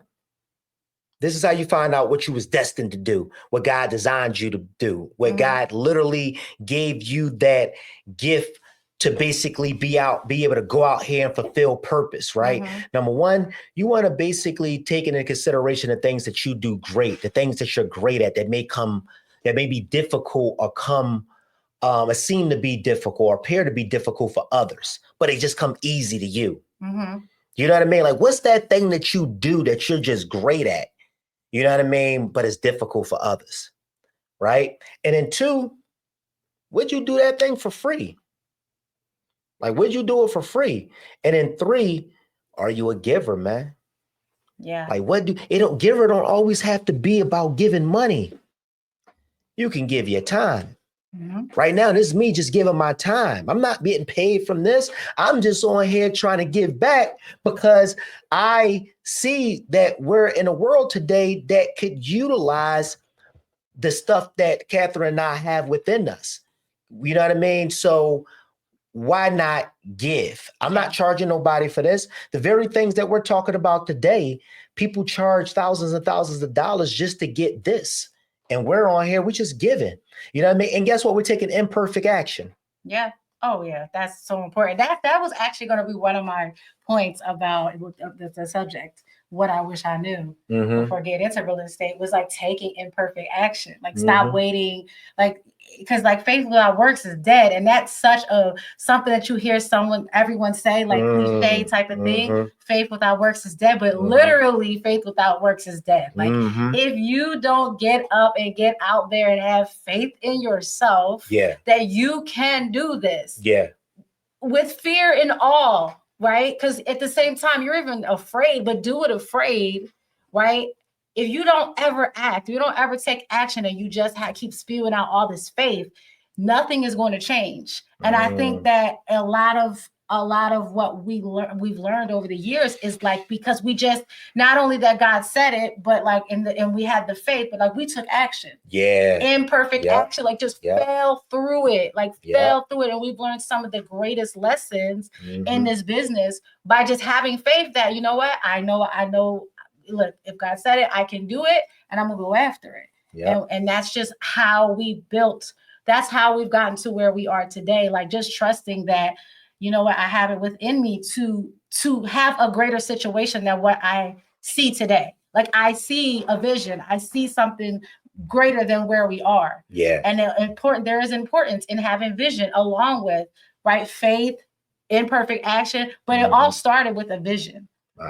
this is how you find out what you was destined to do, what God designed you to do, what God literally gave you that gift to basically be able to go out here and fulfill purpose, right? Number one, you want to basically take into consideration the things that you do great, the things that you're great at that may be difficult or seem to be difficult or appear to be difficult for others, but they just come easy to you. You know what I mean? Like, what's that thing that you do that you're just great at? You know what I mean? But it's difficult for others, right? And then 2, would you do that thing for free? Like, would you do it for free? And then 3, are you a giver, man? Yeah. Like, giver don't always have to be about giving money. You can give your time. Mm-hmm. Right now, this is me just giving my time. I'm not getting paid from this. I'm just on here trying to give back because I see that we're in a world today that could utilize the stuff that Catherine and I have within us. You know what I mean? So why not give? I'm not charging nobody for this. The very things that we're talking about today, people charge thousands and thousands of dollars just to get this. And we're on here, we're just giving. You know what I mean? And guess what? We're taking imperfect action. Yeah. Oh, yeah. That's so important. That was actually going to be one of my points about the subject. What I wish I knew before getting into real estate was like taking imperfect action. Like stop waiting. Like, because like faith without works is dead. And that's such something that you hear everyone say, like cliche type of thing. Faith without works is dead. But literally faith without works is dead. Like if you don't get up and get out there and have faith in yourself, that you can do this. Yeah. With fear and awe. Right? Because at the same time, you're even afraid, but do it afraid, right? If you don't ever act, you don't ever take action, and you just keep spewing out all this faith, nothing is going to change. And I think that a lot of what we've learned over the years is like, because we just, not only that God said it, but like and we had the faith, but like we took action. Yeah. Imperfect action, like just fell through it, fell through it. And we've learned some of the greatest lessons in this business by just having faith that, you know what, I know, look, if God said it, I can do it, and I'm gonna go after it. Yeah. And that's just how that's how we've gotten to where we are today. Like just trusting that, you know what, I have it within me to have a greater situation than what I see today. Like I see a vision, I see something greater than where we are. Yeah. And there is importance in having vision along with faith, imperfect action, but it all started with a vision.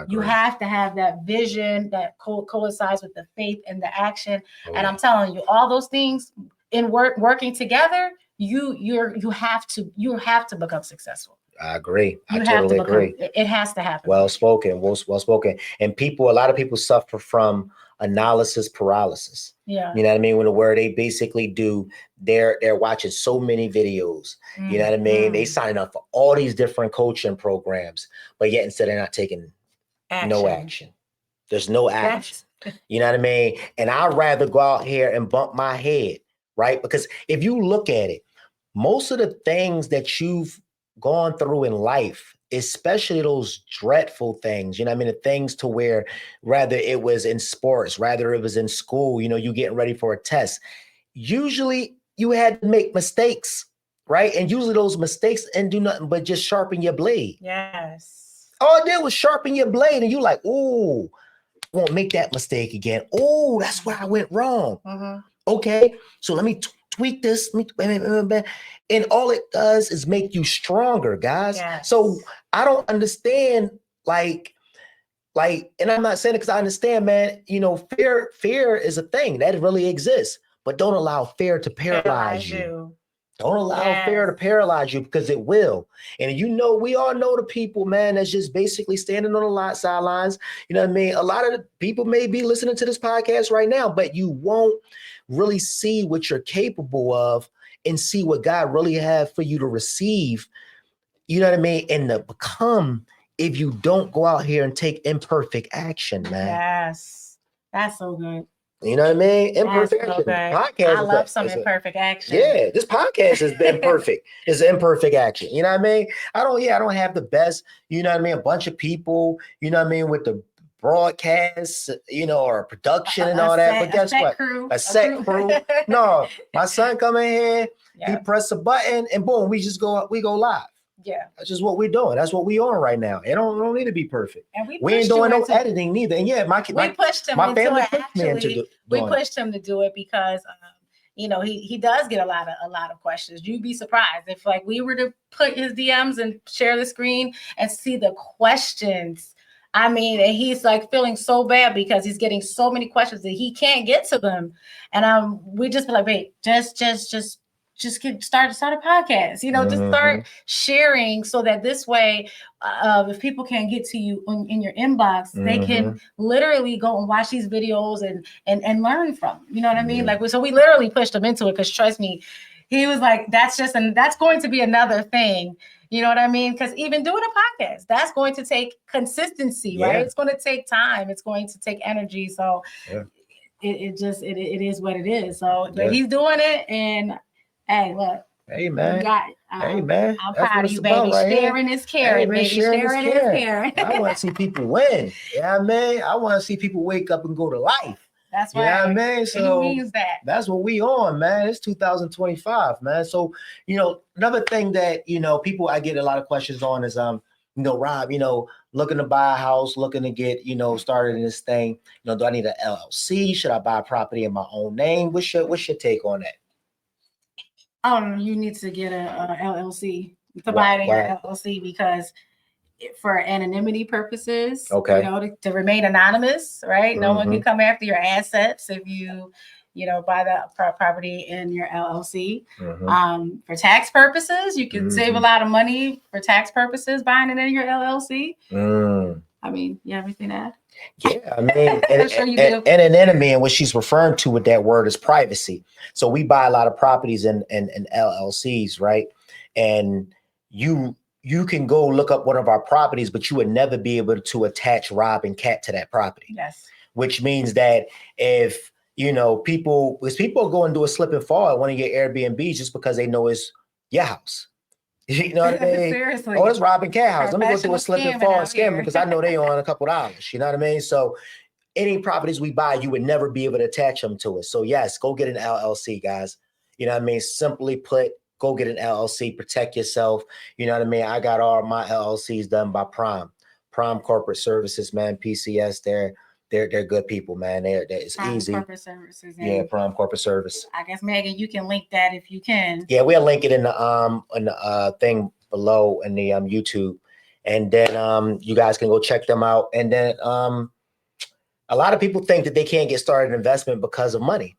You have to have that vision that coincides with the faith and the action. And I'm telling you, all those things in working together, you have to become successful. I agree. I totally agree. It has to happen. Well spoken. Well spoken. And a lot of people suffer from analysis paralysis. Yeah. You know what I mean? Where they basically they're watching so many videos. You know what I mean? They sign up for all these different coaching programs, but yet instead they're not taking no action. There's no action. You know what I mean? And I'd rather go out here and bump my head, right? Because if you look at it, most of the things that you've gone through in life, especially those dreadful things, you know what I mean? The things to where, rather it was in sports, rather it was in school, you know, you getting ready for a test. Usually you had to make mistakes, right? And usually those mistakes and do nothing but just sharpen your blade. Yes. All it did was sharpen your blade, and you like, ooh, won't make that mistake again. Oh, that's where I went wrong. Okay, so let me tweak this. And all it does is make you stronger, guys. Yes. So I don't understand, like, and I'm not saying it because I understand, man, you know, fear is a thing that really exists, but don't allow fear to paralyze you. Don't allow fear to paralyze you, because it will. And you know, we all know the people, man, that's just basically standing on the sidelines. You know what I mean? A lot of the people may be listening to this podcast right now, but you won't really see what you're capable of and see what God really has for you to receive. You know what I mean? And to become, if you don't go out here and take imperfect action, man. Yes, that's so good. You know what I mean? Imperfect action. Podcast. I love some imperfect action. Yeah, this podcast has been perfect. It's imperfect action. You know what I mean? I don't have the best, you know what I mean? A bunch of people, you know what I mean, with the broadcast, you know, or production and all that. But guess what? A set crew. No, my son come in here, he press a button, and boom, we go live. Yeah, that's just what we're doing. That's what we on right now. It don't need to be perfect. And we ain't doing no editing neither. And yeah, we pushed him into it. Actually, we pushed him to do it because you know, he does get a lot of questions. You'd be surprised if like we were to put his DMs and share the screen and see the questions I mean, and he's like feeling so bad because he's getting so many questions that he can't get to them. And we just be like, wait, just start a podcast, just start sharing so that this way, if people can't get to you in your inbox, they can literally go and watch these videos and learn from, you know what I mean? Like, so we literally pushed him into it because trust me, he was like, that's going to be another thing. You know what I mean? Because even doing a podcast, that's going to take consistency, right? It's going to take time. It's going to take energy. So it is what it is. So but he's doing it, and hey, look. Hey man. Hey man. I'm proud of you, baby. Right sharing is caring, baby. Sharing is caring. I want to see people win. Yeah, man. I want to see people wake up and go to life. That's right. Yeah, man. So means that's what we on, man. It's 2025, man. So, another thing that, people I get a lot of questions on is, Rob, looking to buy a house, looking to get, started in this thing. Do I need an LLC? Should I buy a property in my own name? What's your take on that? You need to get a LLC to buy it in your LLC because for anonymity purposes, to remain anonymous, right? No one can come after your assets if you buy that property in your LLC. For tax purposes, you can save a lot of money for tax purposes buying it in your LLC. I mean, you have anything to add? Yeah, I mean, and an enemy, and what she's referring to with that word is privacy. So we buy a lot of properties in LLCs, right? And you can go look up one of our properties, but you would never be able to attach Rob and Kat to that property. Yes. Which means that if, people go and do a slip and fall at one of your Airbnbs just because they know it's your house. You know what I mean? Seriously. Oh, it's Rob and Kat house. Let me go do a slip and fall and scam because I know they on a couple dollars. You know what I mean? So any properties we buy, you would never be able to attach them to it. So yes, go get an LLC, guys. You know what I mean? Simply put, go get an LLC, protect yourself. You know what I mean? I got all my LLCs done by Prime Corporate Services, man. PCS, they're good people, man. It's Prime easy. Corporate Services. Yeah, Prime Corporate Service. I guess Megan, you can link that if you can. Yeah, we'll link it in the thing below in the YouTube, and then you guys can go check them out. And then a lot of people think that they can't get started in investment because of money.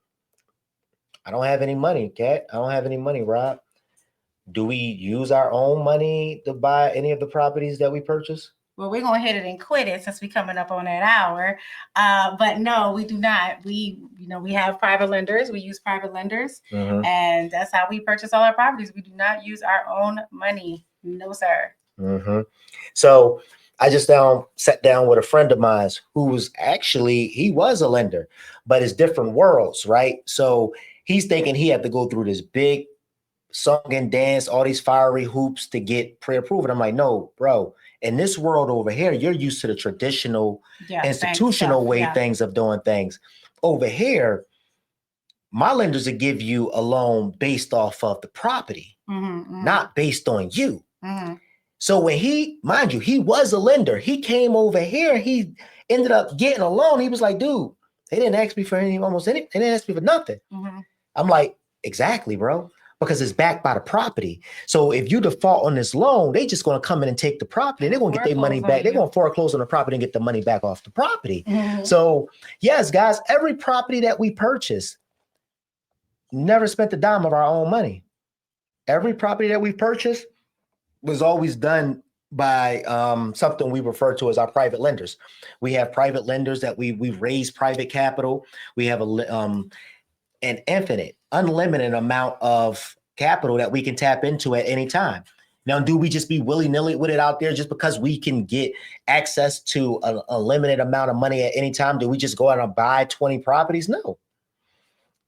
I don't have any money, Kat. I don't have any money, Rob. Do we use our own money to buy any of the properties that we purchase? Well, we're going to hit it and quit it since we're coming up on that hour. But no, we do not. We have private lenders. We use private lenders. And that's how we purchase all our properties. We do not use our own money. No, sir. So I just sat down with a friend of mine who was he was a lender, but it's different worlds, right? So he's thinking he had to go through this big song and dance, all these fiery hoops to get pre-approved. And I'm like, no, bro, in this world over here, you're used to the traditional institutional things of doing things. Over here, my lenders will give you a loan based off of the property, not based on you. So when he was a lender, he came over here, he ended up getting a loan. He was like, dude, they didn't ask me for they didn't ask me for nothing. I'm like, exactly, bro. Because it's backed by the property. So if you default on this loan, they just going to come in and take the property. They're going to get their money back. They're going to foreclose on the property and get the money back off the property. So yes, guys, every property that we purchase, never spent a dime of our own money. Every property that we purchased was always done by something we refer to as our private lenders. We have private lenders that we raise private capital. We have an unlimited amount of capital that we can tap into at any time. Now, do we just be willy-nilly with it out there just because we can get access to a limited amount of money at any time? Do we just go out and buy 20 properties? No.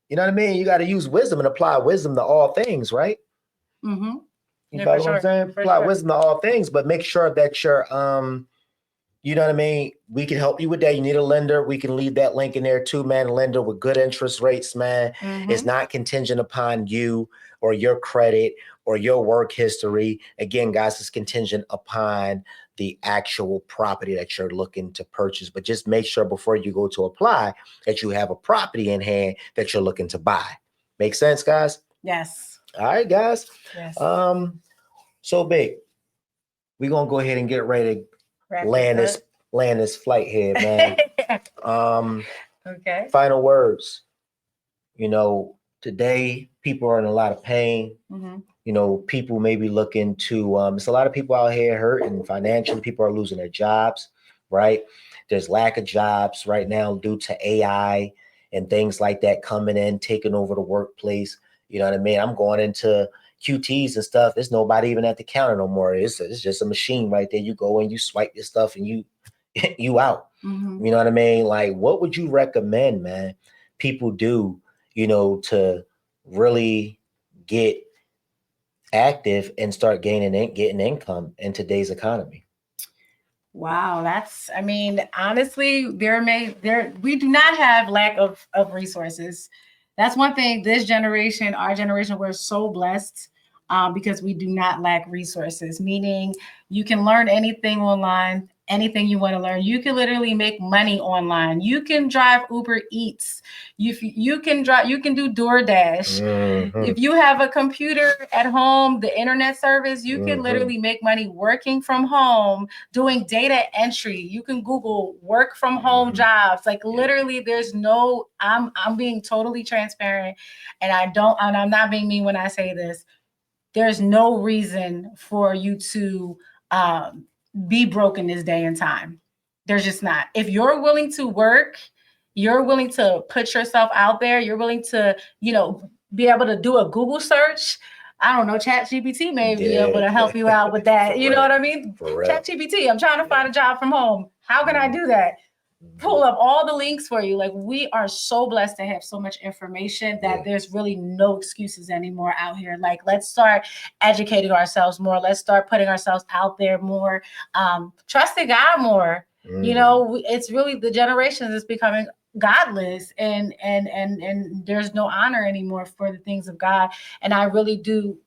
You know what I mean? You got to use wisdom and apply wisdom to all things, right? You know what I'm saying? Apply wisdom to all things, but make sure that you're you know what I mean? We can help you with that. You need a lender. We can leave that link in there too, man. A lender with good interest rates, man. It's not contingent upon you or your credit or your work history. Again, guys, it's contingent upon the actual property that you're looking to purchase. But just make sure before you go to apply that you have a property in hand that you're looking to buy. Make sense, guys? Yes. All right, guys. Yes. So big. We're going to go ahead and get ready to land this land this flight here, man. Okay. Final words. You know, today people are in a lot of pain. Mm-hmm. You know, people may be looking to, there's a lot of people out here hurting financially. People are losing their jobs, right? There's lack of jobs right now due to AI and things like that coming in, taking over the workplace. You know what I mean? I'm going into QTs and stuff. There's nobody even at the counter no more. It's just a machine right there. You go and you swipe your stuff and you out. Mm-hmm. You know what I mean? Like, what would you recommend, man, people do, you know, to really get active and start getting income in today's economy? Wow, I mean, honestly, we do not have lack of resources. That's one thing. This generation, our generation, we're so blessed because we do not lack resources, meaning you can learn anything online, anything you want to learn. You can literally make money online. You can drive Uber Eats. You can do DoorDash. Mm-hmm. If you have a computer at home, the internet service, you can literally make money working from home, doing data entry. You can Google work from home jobs. Like literally, there's no, I'm being totally transparent, and I'm not being mean when I say this. There's no reason for you to be broke in this day and time. There's just not. If you're willing to work, you're willing to put yourself out there, you're willing to, be able to do a Google search. I don't know, ChatGPT may be able to help you out with that. You know what I mean? ChatGPT, I'm trying to find a job from home. How can I do that? Pull up all the links for you. Like, we are so blessed to have so much information that there's really no excuses anymore out here. Like, let's start educating ourselves more. Let's start putting ourselves out there more, trusting God more. It's really the generations is becoming godless, and there's no honor anymore for the things of God. And I really do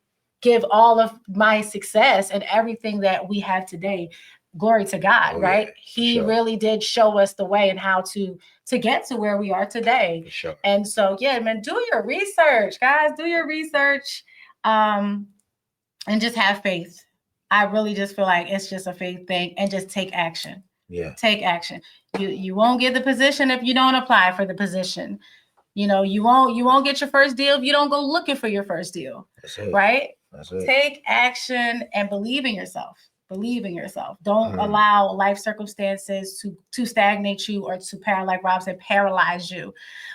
give all of my success and everything that we have today, glory to God, right? He really did show us the way and how to get to where we are today. And so, man, do your research, guys. Do your research, and just have faith. I really just feel like it's just a faith thing, and just take action. Take action. You won't get the position if you don't apply for the position. You won't get your first deal if you don't go looking for your first deal. Right? That's it. Take action and believe in yourself. Believe in yourself. Don't allow life circumstances to stagnate you or to, like Rob said, paralyze you.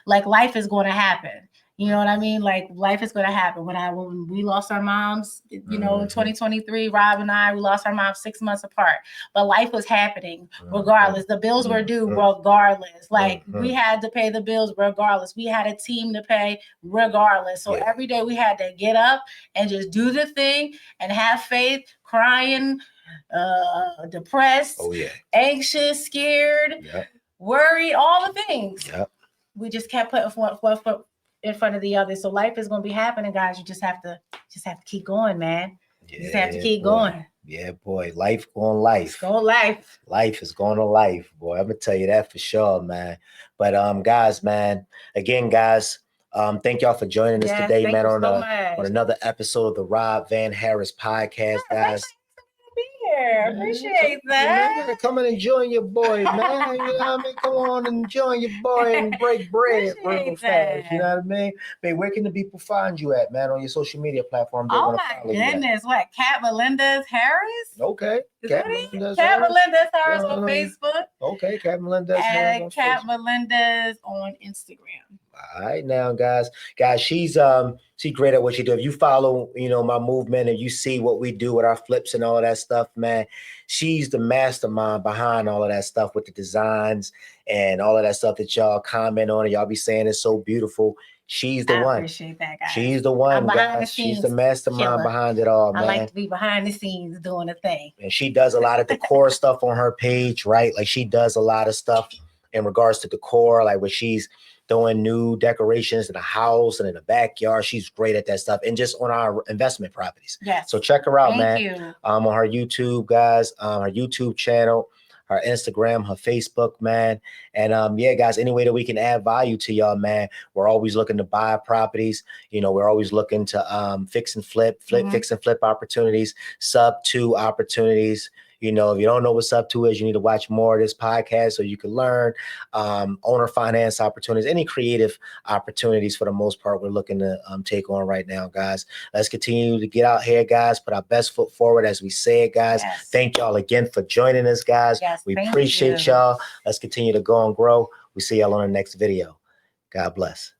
Like, life is going to happen. You know what I mean? Like, life is going to happen. When we lost our moms, in 2023, Rob and I, we lost our moms 6 months apart. But life was happening regardless. The bills were due regardless. Like, we had to pay the bills regardless. We had a team to pay regardless. So every day we had to get up and just do the thing and have faith, crying, depressed, anxious, scared, worried, all the things. We just kept putting one foot in front of the other. So life is going to be happening, guys. You just have to keep going, man. You just have to keep going. Yeah, boy. Life going life. It's going life. Life is going to life, boy. I'm gonna tell you that for sure, man. But guys, man, again, guys, thank y'all for joining us today, man, on another episode of the Rob Van Harris podcast, guys. Appreciate that. Man, come and enjoy your boy, man. You know what I mean? Come on and join your boy and break bread real fast. You know what I mean? Babe, where can the people find you at, man, on your social media platforms? Oh my goodness. What? Cat Melendez Harris? Okay. Cat Melendez Harris on Facebook. Okay, Cat Melendez Harris. And Cat Melendez on Instagram. All right, now, guys, she's great at what she do. If you follow, my movement, and you see what we do with our flips and all of that stuff, man, she's the mastermind behind all of that stuff with the designs and all of that stuff that y'all comment on, and y'all be saying it's so beautiful. She's the one. I appreciate that, guys. She's the one, guys. She's the mastermind behind it all, man. I like to be behind the scenes doing a thing. And she does a lot of decor stuff on her page, right? Like, she does a lot of stuff in regards to decor, like when she's doing new decorations in the house and in the backyard. She's great at that stuff, and just on our investment properties. Yes. So check her out, Thank man. you. On her YouTube, guys, her YouTube channel, her Instagram, her Facebook, man. And guys, any way that we can add value to y'all, man. We're always looking to buy properties. We're always looking to fix and flip opportunities, sub 2 opportunities. You know, if you don't know what's up to us, you need to watch more of this podcast so you can learn owner finance opportunities, any creative opportunities for the most part we're looking to take on right now, guys. Let's continue to get out here, guys, put our best foot forward, as we said, guys. Yes. Thank y'all again for joining us, guys. Yes, we appreciate y'all. Let's continue to go and grow. We see y'all on the next video. God bless.